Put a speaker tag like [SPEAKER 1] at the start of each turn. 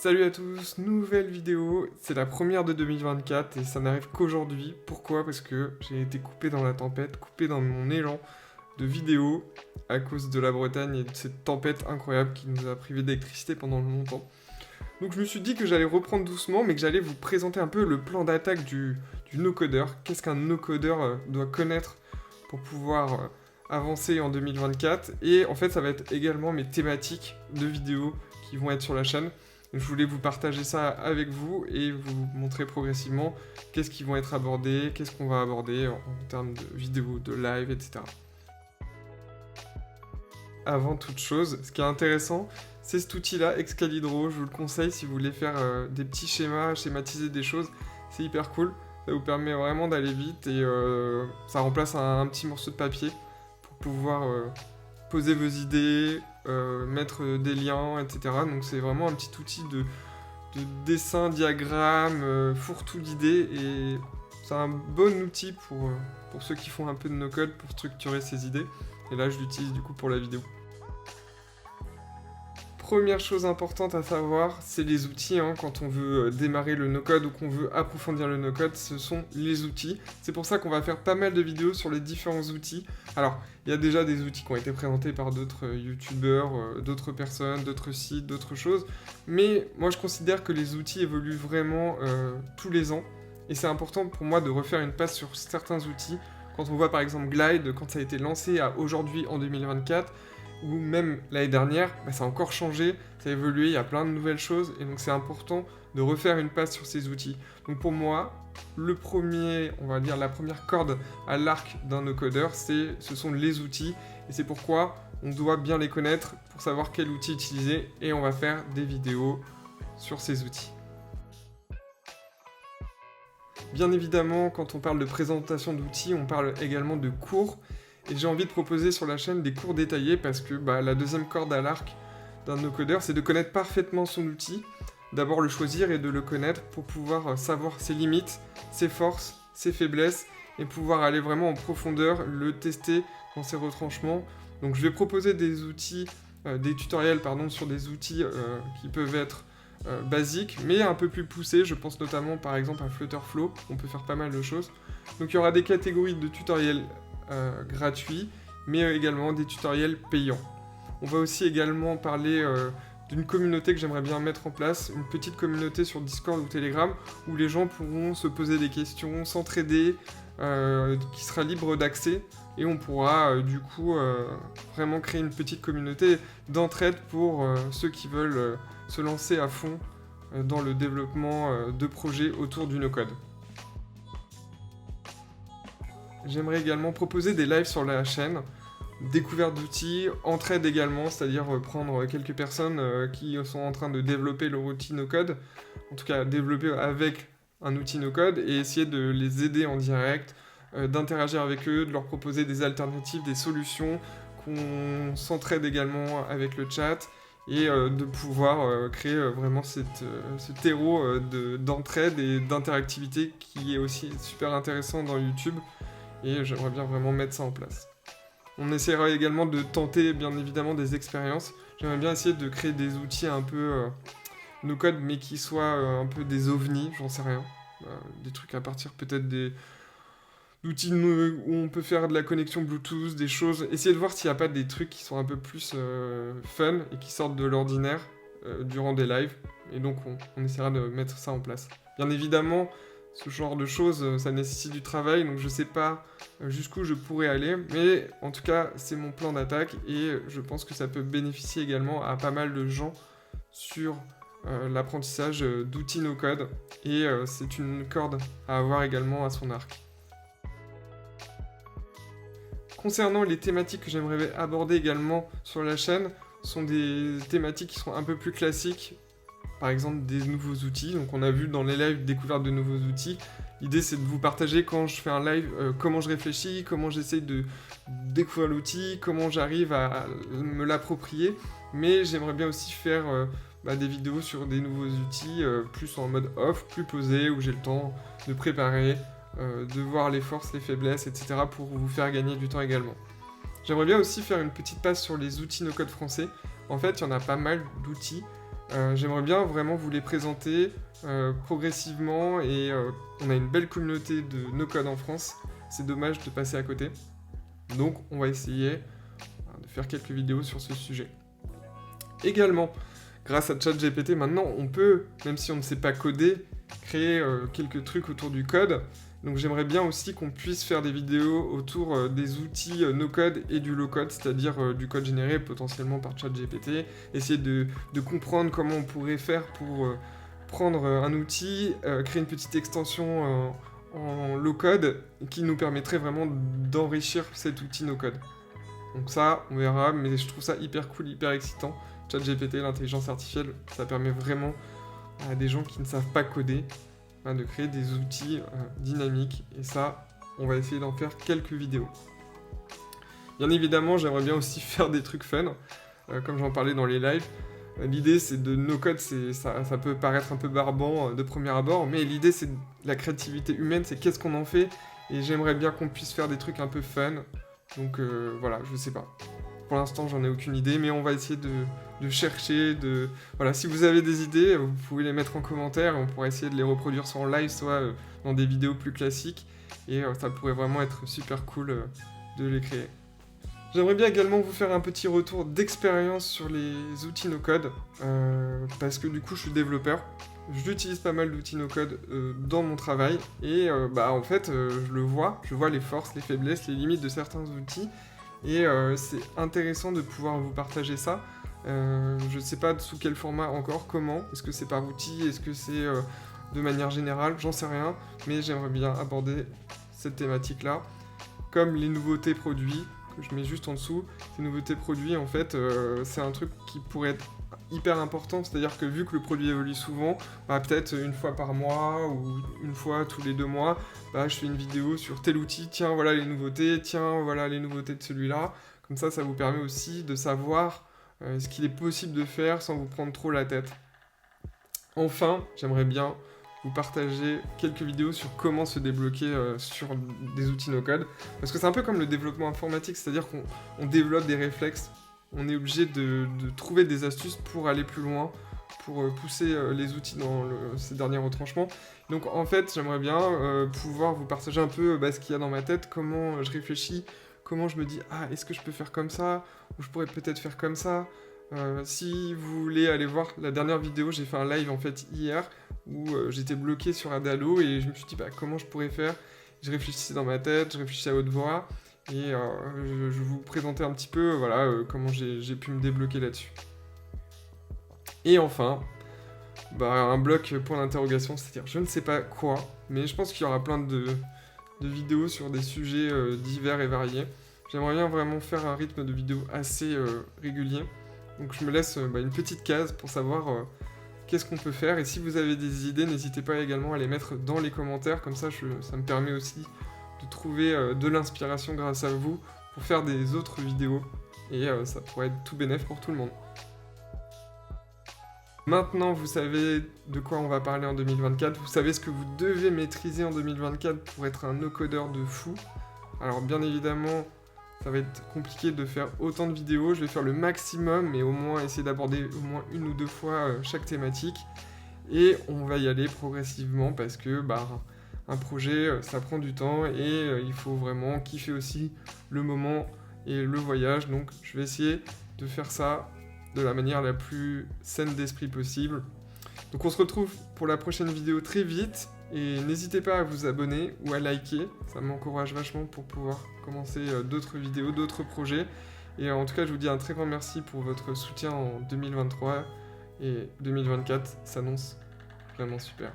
[SPEAKER 1] Salut à tous, nouvelle vidéo, c'est la première de 2024 et ça n'arrive qu'aujourd'hui. Pourquoi? Parce que j'ai été coupé dans la tempête, coupé dans mon élan de vidéos à cause de la Bretagne et de cette tempête incroyable qui nous a privé d'électricité pendant longtemps. Donc je me suis dit que j'allais reprendre doucement mais que j'allais vous présenter un peu le plan d'attaque du no-codeur. Qu'est-ce qu'un no-codeur doit connaître pour pouvoir avancer en 2024. Et en fait ça va être également mes thématiques de vidéos qui vont être sur la chaîne. Je voulais vous partager ça avec vous et vous montrer progressivement qu'est-ce qui vont être abordés, qu'est-ce qu'on va aborder en termes de vidéos, de live, etc. Avant toute chose, ce qui est intéressant, c'est cet outil-là, Excalibro. Je vous le conseille si vous voulez faire des petits schémas, schématiser des choses. C'est hyper cool. Ça vous permet vraiment d'aller vite et ça remplace un petit morceau de papier pour pouvoir poser vos idées, mettre des liens, etc. Donc c'est vraiment un petit outil de dessin, diagramme, fourre-tout d'idées et c'est un bon outil pour ceux qui font un peu de no-code pour structurer ses idées. Et là je l'utilise du coup pour la vidéo. Première chose importante à savoir, c'est les outils. Quand on veut démarrer le no-code ou qu'on veut approfondir le no-code, ce sont les outils. C'est pour ça qu'on va faire pas mal de vidéos sur les différents outils. Alors, il y a déjà des outils qui ont été présentés par d'autres youtubeurs, d'autres personnes, d'autres sites, d'autres choses. Mais moi, je considère que les outils évoluent vraiment tous les ans. Et c'est important pour moi de refaire une passe sur certains outils. Quand on voit par exemple Glide, quand ça a été lancé à aujourd'hui en 2024, ou même l'année dernière, ça a encore changé, ça a évolué, il y a plein de nouvelles choses, et donc c'est important de refaire une passe sur ces outils. Donc pour moi, le premier, on va dire la première corde à l'arc d'un no-codeur, ce sont les outils, et c'est pourquoi on doit bien les connaître pour savoir quel outil utiliser, et on va faire des vidéos sur ces outils. Bien évidemment, quand on parle de présentation d'outils, on parle également de cours. Et j'ai envie de proposer sur la chaîne des cours détaillés parce que la deuxième corde à l'arc d'un no-codeur, c'est de connaître parfaitement son outil, d'abord le choisir et de le connaître pour pouvoir savoir ses limites, ses forces, ses faiblesses et pouvoir aller vraiment en profondeur, le tester dans ses retranchements. Donc je vais proposer des outils, des tutoriels sur des outils qui peuvent être basiques mais un peu plus poussés. Je pense notamment par exemple à Flutterflow, on peut faire pas mal de choses. Donc il y aura des catégories de tutoriels gratuits, mais également des tutoriels payants. On va aussi également parler d'une communauté que j'aimerais bien mettre en place, une petite communauté sur Discord ou Telegram, où les gens pourront se poser des questions, s'entraider, qui sera libre d'accès, et on pourra du coup vraiment créer une petite communauté d'entraide pour ceux qui veulent se lancer à fond dans le développement de projets autour du no-code. J'aimerais également proposer des lives sur la chaîne, découverte d'outils, entraide également, c'est-à-dire prendre quelques personnes qui sont en train de développer leur outil no-code, en tout cas développer avec un outil no-code, et essayer de les aider en direct, d'interagir avec eux, de leur proposer des alternatives, des solutions, qu'on s'entraide également avec le chat, et de pouvoir créer vraiment ce terreau d'entraide et d'interactivité qui est aussi super intéressant dans YouTube. Et j'aimerais bien vraiment mettre ça en place. On essaiera également de tenter bien évidemment des expériences. J'aimerais bien essayer de créer des outils un peu no-code mais qui soient un peu des ovnis, j'en sais rien. Des trucs à partir peut-être d'outils où on peut faire de la connexion Bluetooth, des choses. Essayer de voir s'il n'y a pas des trucs qui sont un peu plus fun et qui sortent de l'ordinaire durant des lives. Et donc on essaiera de mettre ça en place. Bien évidemment, ce genre de choses, ça nécessite du travail, donc je sais pas jusqu'où je pourrais aller, mais en tout cas, c'est mon plan d'attaque, et je pense que ça peut bénéficier également à pas mal de gens sur l'apprentissage d'outils no-code, et c'est une corde à avoir également à son arc. Concernant les thématiques que j'aimerais aborder également sur la chaîne, sont des thématiques qui sont un peu plus classiques. Par exemple des nouveaux outils, donc on a vu dans les lives découverte de nouveaux outils. L'idée c'est de vous partager quand je fais un live comment je réfléchis, comment j'essaye de découvrir l'outil, comment j'arrive à me l'approprier, mais j'aimerais bien aussi faire des vidéos sur des nouveaux outils plus en mode off, plus posé, où j'ai le temps de préparer, de voir les forces, les faiblesses, etc. pour vous faire gagner du temps également. J'aimerais bien aussi faire une petite passe sur les outils no-code français. En fait, il y en a pas mal d'outils J'aimerais bien vraiment vous les présenter progressivement et on a une belle communauté de no-code en France. C'est dommage de passer à côté. Donc on va essayer de faire quelques vidéos sur ce sujet. Également, grâce à ChatGPT, maintenant on peut, même si on ne sait pas coder, créer quelques trucs autour du code. Donc j'aimerais bien aussi qu'on puisse faire des vidéos autour des outils no-code et du low-code, c'est-à-dire du code généré potentiellement par ChatGPT, essayer de comprendre comment on pourrait faire pour prendre un outil, créer une petite extension en low-code qui nous permettrait vraiment d'enrichir cet outil no-code. Donc ça, on verra, mais je trouve ça hyper cool, hyper excitant. ChatGPT, l'intelligence artificielle, ça permet vraiment à des gens qui ne savent pas coder de créer des outils dynamiques. Et ça, on va essayer d'en faire quelques vidéos. Bien évidemment, j'aimerais bien aussi faire des trucs fun, comme j'en parlais dans les lives. L'idée, c'est de no-code, ça peut paraître un peu barbant de premier abord, mais l'idée, c'est la créativité humaine, c'est qu'est-ce qu'on en fait. Et j'aimerais bien qu'on puisse faire des trucs un peu fun. Donc voilà, je sais pas. Pour l'instant, j'en ai aucune idée, mais on va essayer de chercher, Voilà, si vous avez des idées, vous pouvez les mettre en commentaire, on pourra essayer de les reproduire soit en live, soit dans des vidéos plus classiques, et ça pourrait vraiment être super cool de les créer. J'aimerais bien également vous faire un petit retour d'expérience sur les outils no-code, parce que du coup, je suis développeur, j'utilise pas mal d'outils no-code dans mon travail, et en fait, je vois les forces, les faiblesses, les limites de certains outils, et c'est intéressant de pouvoir vous partager ça. Je ne sais pas sous quel format encore, comment, est-ce que c'est par outil, est-ce que c'est de manière générale, j'en sais rien, mais j'aimerais bien aborder cette thématique-là, comme les nouveautés produits, que je mets juste en dessous. Ces nouveautés produits, en fait, c'est un truc qui pourrait être hyper important, c'est-à-dire que vu que le produit évolue souvent, peut-être une fois par mois ou une fois tous les 2 mois, je fais une vidéo sur tel outil, tiens voilà les nouveautés, tiens voilà les nouveautés de celui-là. Comme ça vous permet aussi de savoir ce qu'il est possible de faire sans vous prendre trop la tête. Enfin, j'aimerais bien vous partager quelques vidéos sur comment se débloquer sur des outils no-code, parce que c'est un peu comme le développement informatique, c'est-à-dire qu'on développe des réflexes. On est obligé de trouver des astuces pour aller plus loin, pour pousser les outils dans ces derniers retranchements. Donc en fait, j'aimerais bien pouvoir vous partager un peu ce qu'il y a dans ma tête, comment je réfléchis, comment je me dis « Ah, est-ce que je peux faire comme ça ? Ou je pourrais peut-être faire comme ça ?» Si vous voulez aller voir la dernière vidéo, j'ai fait un live en fait hier, où j'étais bloqué sur Adalo et je me suis dit comment je pourrais faire. Je réfléchissais dans ma tête, je réfléchissais à haute voix. Et je vais vous présenter un petit peu comment j'ai pu me débloquer là-dessus. Et enfin, un bloc point d'interrogation, c'est-à-dire je ne sais pas quoi, mais je pense qu'il y aura plein de vidéos sur des sujets divers et variés. J'aimerais bien vraiment faire un rythme de vidéo assez régulier. Donc je me laisse une petite case pour savoir qu'est-ce qu'on peut faire. Et si vous avez des idées, n'hésitez pas également à les mettre dans les commentaires, comme ça me permet aussi de trouver de l'inspiration grâce à vous pour faire des autres vidéos et ça pourrait être tout bénef pour tout le monde. Maintenant, vous savez de quoi on va parler en 2024, vous savez ce que vous devez maîtriser en 2024 pour être un no-codeur de fou. Alors bien évidemment, ça va être compliqué de faire autant de vidéos, je vais faire le maximum, mais au moins essayer d'aborder au moins 1 ou 2 fois chaque thématique. Et on va y aller progressivement parce que un projet, ça prend du temps et il faut vraiment kiffer aussi le moment et le voyage. Donc je vais essayer de faire ça de la manière la plus saine d'esprit possible. Donc on se retrouve pour la prochaine vidéo très vite. Et n'hésitez pas à vous abonner ou à liker, ça m'encourage vachement pour pouvoir commencer d'autres vidéos, d'autres projets. Et en tout cas, je vous dis un très grand merci pour votre soutien en 2023 et 2024 s'annonce vraiment super.